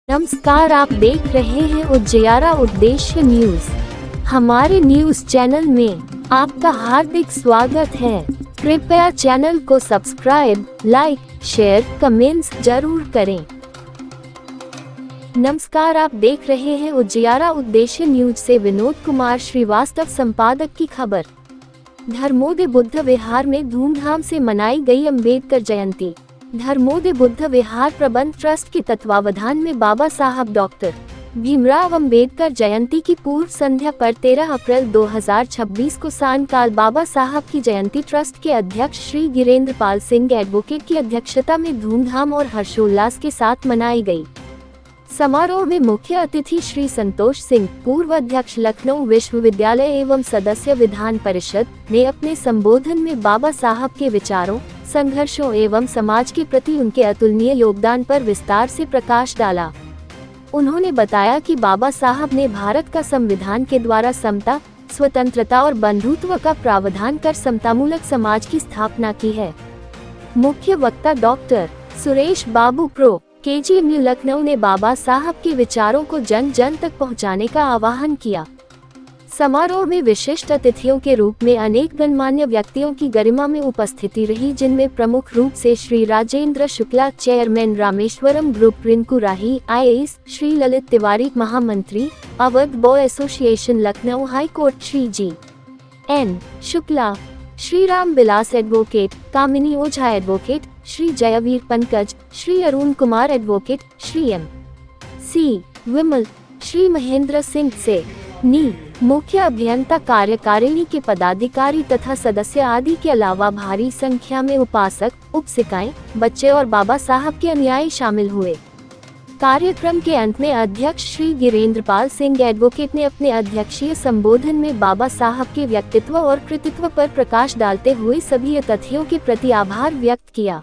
नमस्कार, आप देख रहे हैं उजियारा उद्देश्य न्यूज। हमारे न्यूज चैनल में आपका हार्दिक स्वागत है। कृपया चैनल को सब्सक्राइब, लाइक, शेयर, कमेंट्स जरूर करें। नमस्कार, आप देख रहे हैं उजियारा उद्देश्य न्यूज से विनोद कुमार श्रीवास्तव संपादक की खबर। धर्मोदय बुद्ध विहार में धूमधाम से मनाई गई अम्बेडकर जयंती। धर्मोदय बुद्ध विहार प्रबंध ट्रस्ट के तत्वावधान में बाबा साहब डॉक्टर भीमराव अम्बेडकर जयंती की पूर्व संध्या पर 13 अप्रैल 2026 को सायंकाल बाबा साहब की जयंती ट्रस्ट के अध्यक्ष श्री गिरेंद्र पाल सिंह एडवोकेट की अध्यक्षता में धूमधाम और हर्षोल्लास के साथ मनाई गई। समारोह में मुख्य अतिथि श्री संतोष सिंह, पूर्व अध्यक्ष लखनऊ विश्वविद्यालय एवं सदस्य विधान परिषद, ने अपने संबोधन में बाबा साहब के विचारों, संघर्षों एवं समाज के प्रति उनके अतुलनीय योगदान पर विस्तार से प्रकाश डाला। उन्होंने बताया कि बाबा साहब ने भारत का संविधान के द्वारा समता, स्वतंत्रता और बंधुत्व का प्रावधान कर समतामूलक समाज की स्थापना की है। मुख्य वक्ता doctor Suresh Babu pro KGMU Lucknow ने बाबा साहब के विचारों को जन जन तक पहुंचाने का आह्वान किया। समारोह में विशिष्ट अतिथियों के रूप में अनेक गणमान्य व्यक्तियों की गरिमा में उपस्थिति रही, जिनमें प्रमुख रूप से Shri Rajendra Shukla, chairman Rameshwaram group, Rinku Rahi IAS, Shri Lalit Tiwari, महामंत्री Awadh bar association Lucknow high court, Shri GN Shukla, Shri Ram Bilas advocate, Kamini Ojha advocate, Shri Jaiveer Pankaj, Shri Arun Kumar advocate, Shri MC Vimal, Shri Mahendra Singh से नी, मुख्य अभियंता, कार्यकारिणी के पदाधिकारी तथा सदस्य आदि के अलावा भारी संख्या में उपासक, उपसिकाएं, बच्चे और बाबा साहब के अनुयायी शामिल हुए। कार्यक्रम के अंत में अध्यक्ष श्री गिरेंद्र पाल सिंह एडवोकेट ने अपने अध्यक्षीय संबोधन में बाबा साहब के व्यक्तित्व और कृतित्व पर प्रकाश डालते हुए सभी अतिथियों के प्रति आभार व्यक्त किया।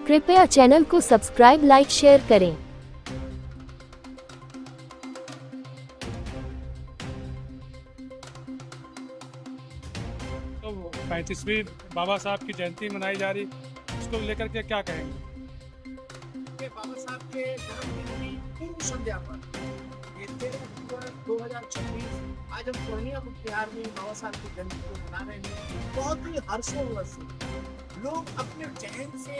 कृपया चैनल को सब्सक्राइब, लाइक, शेयर करें। तो 35वीं बाबा साहब की जयंती मनाई जा रही, उसको लेकर के क्या कहेंगे? बाबा साहब के जन्मदिन की पूर्व संध्या पर 13 अक्टूबर 2026 आज हम पूर्णिया बिहार में बाबा साहब की जयंती को मना रहे हैं। बहुत ही हर्षोल्लास से लोग अपने चैन से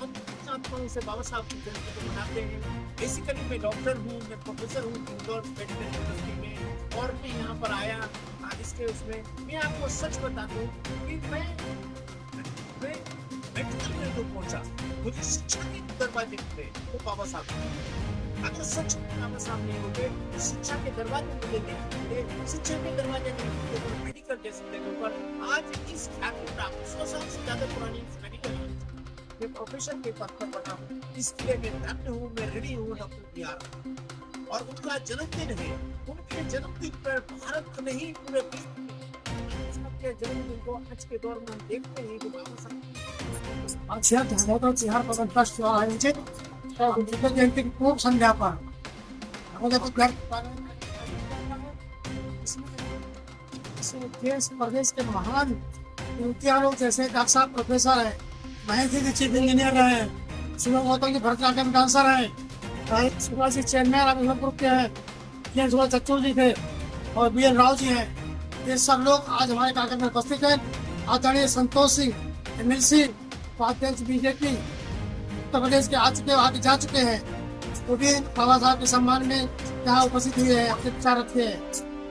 अपने से बाबा साहब की जयंती को मनाते हैं। बेसिकली मैं डॉक्टर हूँ, मैं प्रोफेसर हूँ इंदौर मेडिकल यूनिवर्सिटी में, और मैं यहाँ पर आया इसके उसमें मैं आपको सच बता दूँ कि मैं मेडिकल में जो पहुंचा, मुझे शिक्षा के दरवाजे खुले वो बाबा साहब। अगर सच बाबा साहब नहीं होते, शिक्षा के दरवाजे मुझे नहीं खुलते, शिक्षा के दरवाजे नहीं खुलते तो मेडिकल जैसे जगह पर आज इस ख्याति प्राप्त 100 साल से ज्यादा पुरानी मेडिकल मैं प्रोफेसर के पद पर बना हूँ। इसके लिए मैं धन्य हूँ, मैं ऋणी हूँ डॉक्टर BR। और उनका जन्मदिन है, उनके जन्मदिन पर भारत नहीं पूरे विश्व के जन्मदिन को आज के दौर में हम देखते हैं कि बाबा साहब बिहार प्रबंध ट्रस्ट द्वारा आयोजित अम्बेडकर जयंती की पूर्व संध्या पर देश प्रदेश के महान विद्यालयों जैसे डॉक्टर साहब प्रोफेसर है, महेंद्र जी चीफ इंजीनियर रहे, सुबह गौतम जी भरतनाट्यम डांसर है, सुभाष जी चेयरमैन अभिनव ग्रुप के हैं, सुभाष चतुर जी थे और BN राव जी हैं। ये सब लोग आज हमारे कार्यक्रम में उपस्थित हैं। आदरणीय संतोष सिंह MLC उपाध्यक्ष BJP उत्तर प्रदेश के आगे जा चुके हैं, वो भी बाबा साहब के सम्मान में यहाँ उपस्थित हुए हैं, अपने विचार रखते हैं।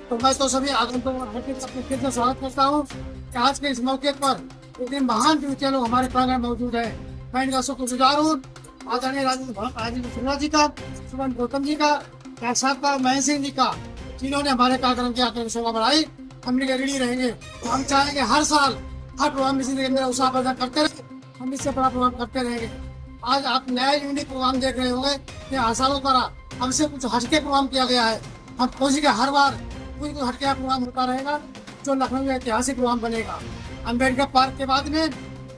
तो मैं तो सभी अपने फिर से स्वागत करता हूँ कि आज के इस मौके पर इतने महान व्यक्ति लोग हमारे प्रांगण में मौजूद है। मैं इनका शुक्रगुजार हूँ, आदरणीय राजेंद्र सिन्हा जी का, सुमन गौतम जी का, डॉक्टर साहब का, महेंद्र सिंह जी का, जिन्होंने हमारे कार्यक्रम की आकर शोभा बढ़ाई। हम ऋणी रहेंगे। हम चाहेंगे हर साल हर प्रोग्राम इसी के उत्साह प्रदान करते रहे, हम इससे बड़ा प्रोग्राम करते रहेंगे। आज आप नया यूनिक प्रोग्राम देख रहे होंगे, ये हर सालों द्वारा हमसे कुछ हटके प्रोग्राम किया गया है। हम कोशिश हर बार कुछ हटके प्रोग्राम होता रहेगा जो लखनऊ में ऐतिहासिक प्रोग्राम बनेगा। अम्बेडकर पार्क के बाद में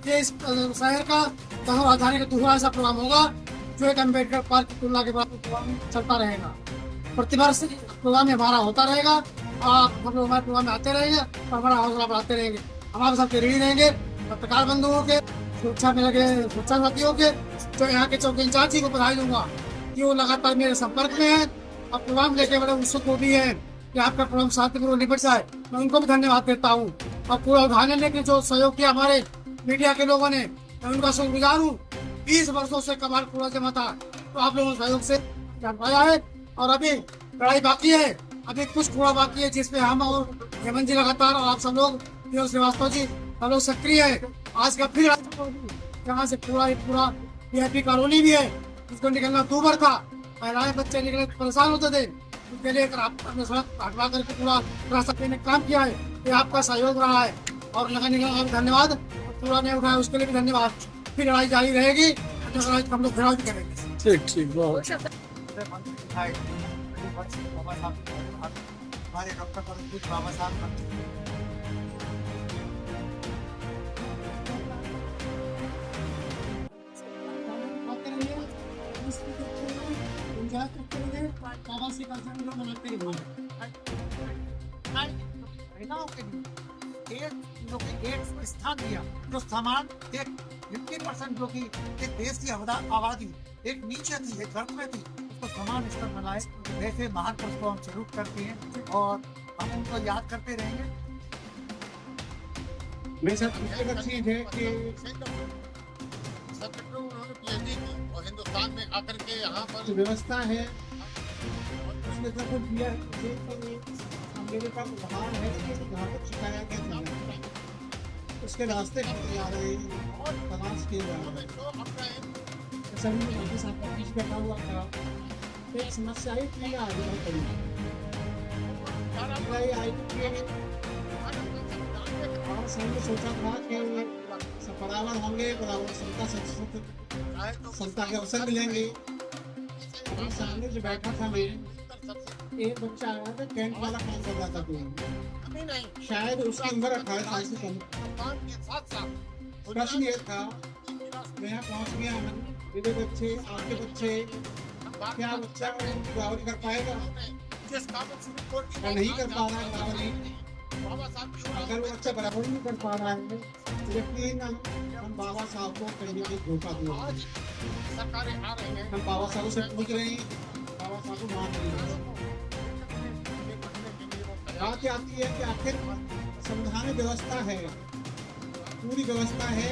ये इस शहर का तहर राजधानी का दूसरा ऐसा प्रोग्राम होगा जो एक अम्बेडकर पार्क की तुलना के बाद प्रोग्राम चलता रहेगा। प्रतिवर्ष प्रोग्राम हमारा होता रहेगा, हम लोग हमारे प्रोग्राम में आते रहेंगे और हमारा हौसला बढ़ाते रहेंगे। हमारे सबके ऋणी रहेंगे। पत्रकार बंधुओं के, सुरक्षा में लगे सुरक्षा साथियों के, तो यहाँ के चौकी इंचार्ज जी को बधाई दूंगा कि वो लगातार मेरे संपर्क में है और प्रोग्राम लेके बड़े उत्सुक वो भी है कि आपका प्रोग्राम शांतिपूर्वक निपट जाए। मैं उनको भी धन्यवाद देता हूँ और पूरा उठाने लेके जो सहयोग किया हमारे मीडिया के लोगों ने, मैं उनका शुक्रगुजार हूँ। 20 वर्षों से कबाड़ कूड़ा जमा था, तो आप लोगों के सहयोग से पाया है और अभी लड़ाई बाकी है, अभी कुछ कूड़ा बाकी है जिसमें हम और हेमंत जी लगातार और आप सब लोग, विनोद श्रीवास्तव जी सब लोग सक्रिय है। आज का फिर यहाँ से पूरा VIP कॉलोनी भी है, जिसको निकलना दूभर था, महिलाएं बच्चे निकले परेशान होते थे, उनके लिए अपने सड़क हटवा करके पूरा रास्ता देने का काम किया है। ये आपका सहयोग रहा है और नगर निगम का भी धन्यवाद, पूरा नहीं उठाया उसके लिए भी धन्यवाद। फिर लड़ाई जारी रहेगी, लड़ाई हम लोग घेराव भी करेंगे। ठीक बहुत हमारे डॉक्टर बाबा साहब एक स्थान दिया, जो सामान एक 50% जो कि एक देश की आबादी एक नीचे थी, एक गर्त में थी, उसको समान स्तर बनाए। वैसे महान पुरुष को हम सैल्यूट करते हैं और हम उनको याद करते रहेंगे। मेरे साथ चीज है कि उन्होंने PhD की और हिंदुस्तान में आकर के यहाँ पर व्यवस्था है उसमें सब कुछ दिया मेरे पास उदाहरण है कि यहाँ पर सिखाया गया था, उसके रास्ते तैयार है और तलाश किए जा रहे हैं। सभी में ऑफिस आपका बीच बैठा हुआ था, एक समस्या ही थी आगे और हमने सोचा था कि बराबर होंगे, बराबर संस्था के अवसर मिलेंगे। सामने जो बैठा था मैं, एक बच्चा आया था, टेंट वाला काम कर रहा था कोई, शायद उसकी उम्र 18 साल से कम। प्रश्न ये था, मैं यहाँ पहुँच गया, मेरे बच्चे आपके बच्चे, क्या बच्चा बराबरी कर पाएगा या नहीं कर पा रहा है बराबरी? अगर वो बच्चा बराबर नहीं कर पा रहा है तो यकीन हम बाबा साहब को कहीं ना कहीं धोखा दिया। हम बाबा साहब से पूछ रहे हैं, बाबा साहब को मान रहे हैं। बात आती है कि आखिर संविधान व्यवस्था है, पूरी व्यवस्था है